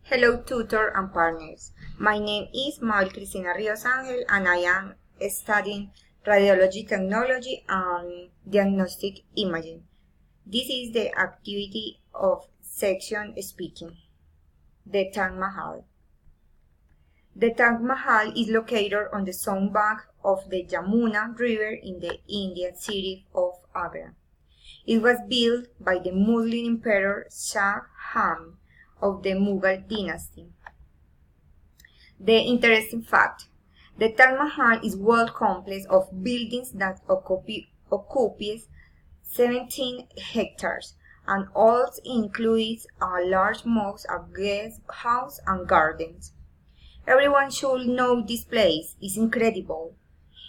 Hello tutor and partners. My name is Mabel Cristina Rios Angel and I am studying Radiology Technology and Diagnostic Imaging. This is the activity of section speaking. The Taj Mahal. The Taj Mahal is located on the south bank of the Yamuna River in the Indian city of Agra. It was built by the Muslim Emperor Shah Jahan of the Mughal dynasty. The interesting fact: the Taj Mahal is a world complex of buildings that occupies 17 hectares and also includes a large mosque, a guest house, and gardens. Everyone should know this place is incredible.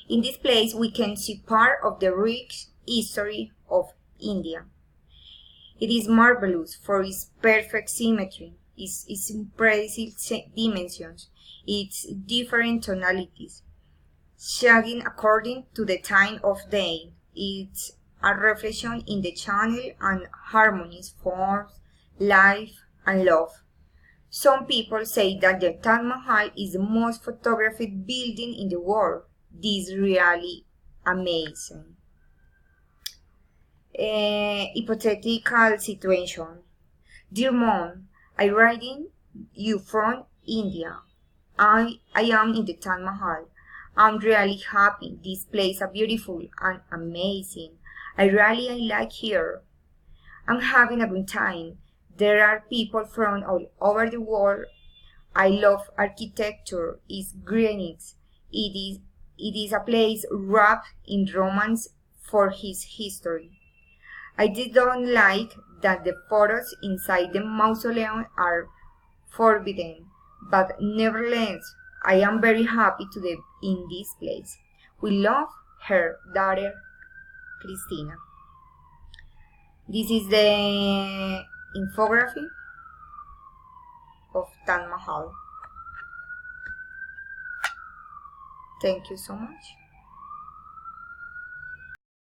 In this place we can see part of the rich history of India. It is marvelous for its perfect symmetry, its impressive dimensions, its different tonalities, shading according to the time of day. It's a reflection in the channel and harmonies, forms, life, and love. Some people say that the Taj Mahal is the most photographed building in the world. This is really amazing. Hypothetical situation. Dear Mom, I'm writing you from India. I am in the Taj Mahal. I'm really happy. This place is beautiful and amazing. I really like here. I'm having a good time. There are people from all over the world. I love architecture. It's granite. It is a place wrapped in romance for its history. I did not like that the photos inside the mausoleum are forbidden, but nevertheless, I am very happy to be in this place. We love her daughter, Christina. This is the infographic of Taj Mahal. Thank you so much.